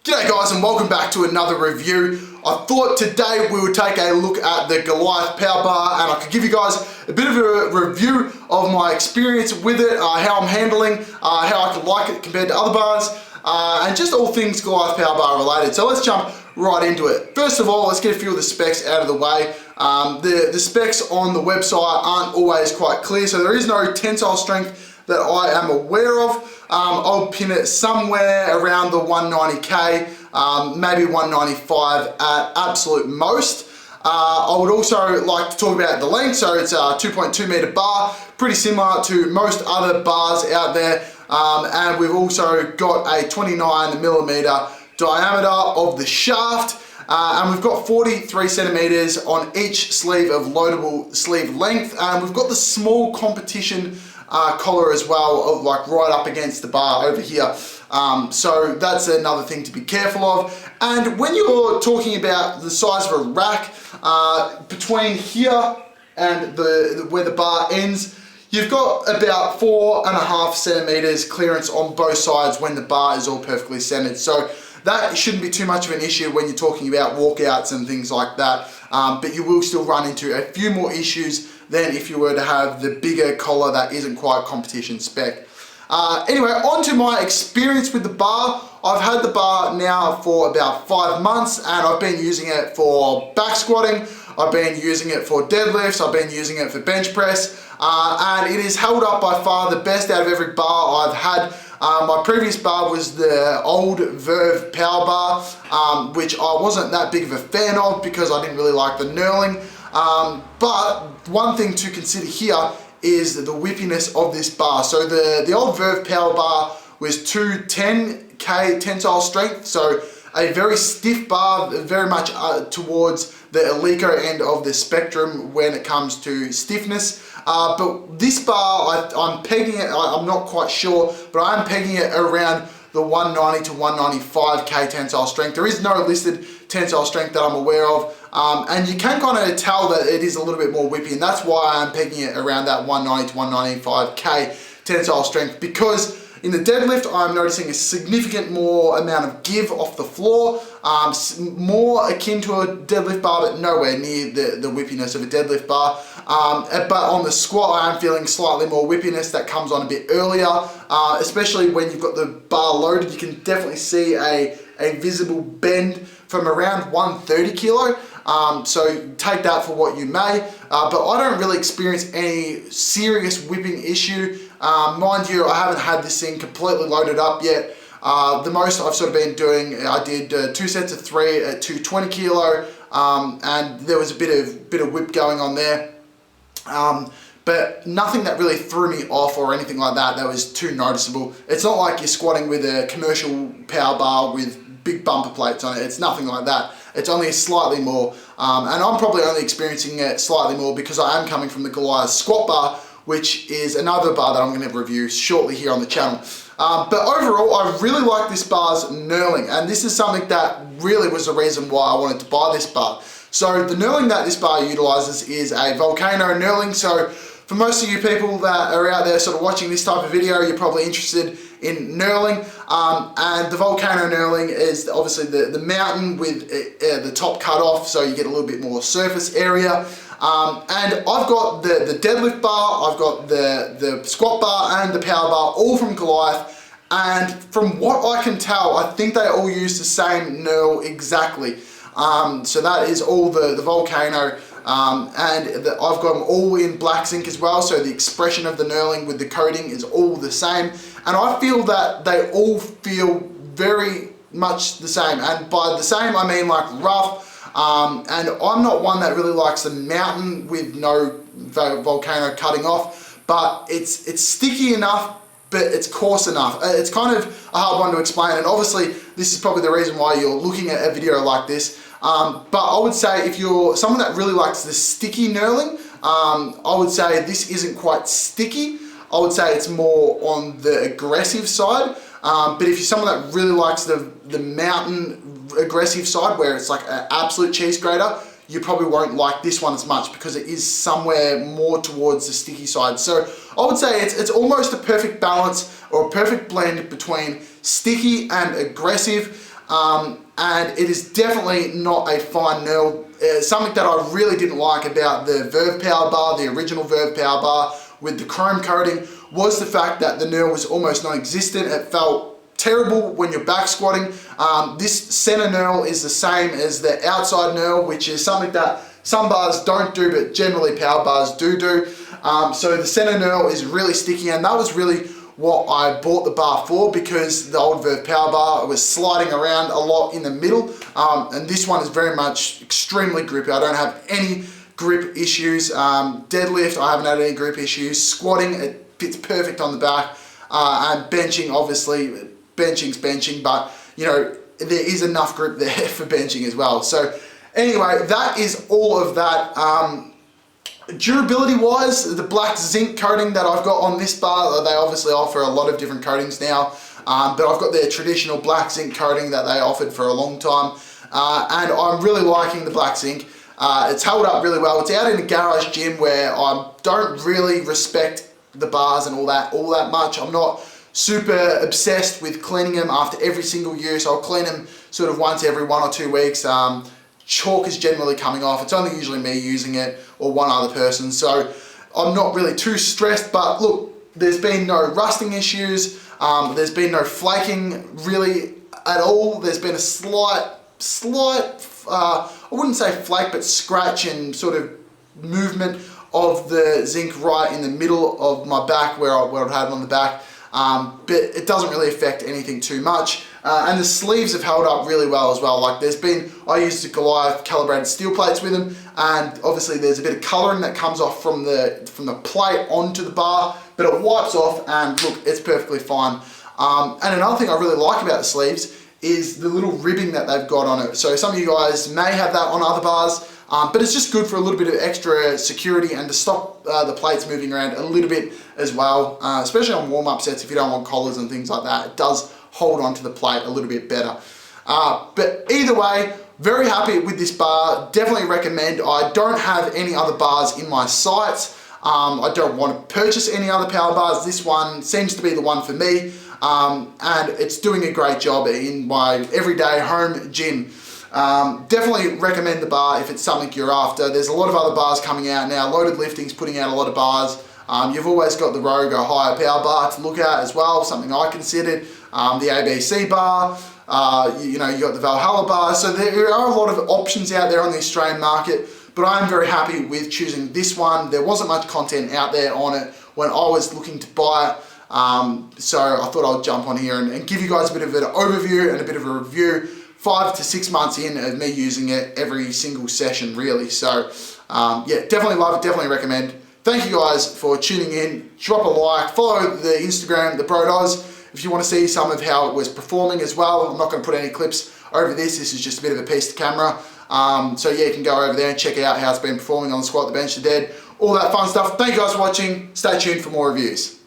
G'day guys and welcome back to another review. I thought today we would take a look at the Goliath Power Bar and I could give you guys a bit of a review of my experience with it, how I'm handling, how I could like it compared to other bars, and just all things Goliath Power Bar related. So let's jump right into it. First of all, let's get a few of the specs out of the way. The specs on the website aren't always quite clear, so there is no tensile strength that I am aware of. I'll pin it somewhere around the 190k, maybe 195 at absolute most. I would also like to talk about the length, so it's a 2.2 meter bar, pretty similar to most other bars out there, and we've also got a 29 millimeter diameter of the shaft, and we've got 43 centimeters on each sleeve of loadable sleeve length, and we've got the small competition collar as well, like right up against the bar over here. So that's another thing to be careful of. And when you're talking about the size of a rack, between here and where the bar ends, you've got about 4.5 centimeters clearance on both sides when the bar is all perfectly centered. So that shouldn't be too much of an issue when you're talking about walkouts and things like that. But you will still run into a few more issues than if you were to have the bigger collar that isn't quite competition spec. Anyway, on to my experience with the bar. I've had the bar now for about 5 months and I've been using it for back squatting, I've been using it for deadlifts, I've been using it for bench press, and it is held up by far the best out of every bar I've had. My previous bar was the old Verve Power Bar, which I wasn't that big of a fan of because I didn't really like the knurling. But one thing to consider here is the whippiness of this bar. So the old Verve Power Bar was 210k tensile strength, so a very stiff bar, very much towards the Eleiko end of the spectrum when it comes to stiffness. But this bar, I'm pegging it, I'm not quite sure, but I'm pegging it around the 190 to 195k tensile strength. There is no listed tensile strength that I'm aware of, and you can kind of tell that it is a little bit more whippy, and that's why I'm pegging it around that 190 to 195k tensile strength, because in the deadlift I'm noticing a significant more amount of give off the floor, more akin to a deadlift bar but nowhere near the whippiness of a deadlift bar. But on the squat I am feeling slightly more whippiness that comes on a bit earlier, especially when you've got the bar loaded. You can definitely see a visible bend from around 130 kilo. So take that for what you may, but I don't really experience any serious whipping issue. Mind you, I haven't had this thing completely loaded up yet. The most I've sort of been doing, I did 2 sets of 3 at 220 kilo, and there was a bit of whip going on there. But nothing that really threw me off or anything like that that was too noticeable. It's not like you're squatting with a commercial power bar with big bumper plates on it. It's nothing like that. It's only slightly more, and I'm probably only experiencing it slightly more because I am coming from the Goliath squat bar, which is another bar that I'm going to review shortly here on the channel. But overall, I really like this bar's knurling, and this is something that really was the reason why I wanted to buy this bar. So the knurling that this bar utilizes is a Volcano Knurling. So for most of you people that are out there sort of watching this type of video, you're probably interested in knurling, and the Volcano Knurling is obviously the mountain with the top cut off, so you get a little bit more surface area. And I've got the deadlift bar, I've got the squat bar and the power bar, all from Goliath, and from what I can tell, I think they all use the same knurl exactly. So that is all the Volcano, and I've got them all in black zinc as well, so the expression of the knurling with the coating is all the same, and I feel that they all feel very much the same, and by the same I mean like rough. And I'm not one that really likes the mountain with no Volcano cutting off, but it's sticky enough, but it's coarse enough. It's kind of a hard one to explain, and obviously this is probably the reason why you're looking at a video like this. But I would say if you're someone that really likes the sticky knurling, I would say this isn't quite sticky. I would say it's more on the aggressive side. But if you're someone that really likes the mountain aggressive side, where it's like an absolute cheese grater, you probably won't like this one as much because it is somewhere more towards the sticky side. So I would say it's almost a perfect balance or a perfect blend between sticky and aggressive. and it is definitely not a fine knurl. Something that I really didn't like about the Verve Power Bar, the original Verve Power Bar with the chrome coating, was the fact that the knurl was almost non-existent. It felt terrible when you're back squatting. This center knurl is the same as the outside knurl, which is something that some bars don't do, but generally power bars do. So the center knurl is really sticky, and that was really what I bought the bar for, because the old Verve Power Bar was sliding around a lot in the middle, and this one is very much extremely grippy. I don't have any grip issues. Deadlift, I haven't had any grip issues. Squatting, it fits perfect on the back, and benching, obviously, benching's benching, but you know, there is enough grip there for benching as well. So anyway, that is all of that. Durability wise, the black zinc coating that I've got on this bar, they obviously offer a lot of different coatings now, but I've got their traditional black zinc coating that they offered for a long time, and I'm really liking the black zinc. It's held up really well. It's out in a garage gym where I don't really respect the bars and all that much. I'm not super obsessed with cleaning them after every single use. I'll clean them sort of once every 1 or 2 weeks. Chalk is generally coming off. It's only usually me using it or one other person, so I'm not really too stressed. But look, there's been no rusting issues. There's been no flaking really at all. There's been a slight, I wouldn't say flake, but scratch and sort of movement of the zinc right in the middle of my back where I've had it on the back. But it doesn't really affect anything too much. And the sleeves have held up really well as well. Like I used the Goliath calibrated steel plates with them, and obviously there's a bit of colouring that comes off from the plate onto the bar, but it wipes off, and look, it's perfectly fine. And another thing I really like about the sleeves is the little ribbing that they've got on it. So some of you guys may have that on other bars, but it's just good for a little bit of extra security and to stop the plates moving around a little bit as well, especially on warm-up sets if you don't want collars and things like that. It does hold onto the plate a little bit better. But either way, very happy with this bar. Definitely recommend. I don't have any other bars in my sights. I don't want to purchase any other power bars. This one seems to be the one for me, and it's doing a great job in my everyday home gym. Definitely recommend the bar if it's something you're after. There's a lot of other bars coming out now. Loaded Lifting's putting out a lot of bars. You've always got the Rogue or higher power bar to look at as well, something I considered. The ABC bar, you got the Valhalla bar. So there are a lot of options out there on the Australian market, but I'm very happy with choosing this one. There wasn't much content out there on it when I was looking to buy it. So I thought I'd jump on here and give you guys a bit of an overview and a bit of a review. 5 to 6 months in of me using it every single session, really. So yeah, definitely love it, definitely recommend. Thank you guys for tuning in. Drop a like, follow the Instagram, the Brodos, if you want to see some of how it was performing as well. I'm not going to put any clips over this. This is just a bit of a piece to camera. So yeah, you can go over there and check out how it's been performing on the squat, the bench, the dead, all that fun stuff. Thank you guys for watching. Stay tuned for more reviews.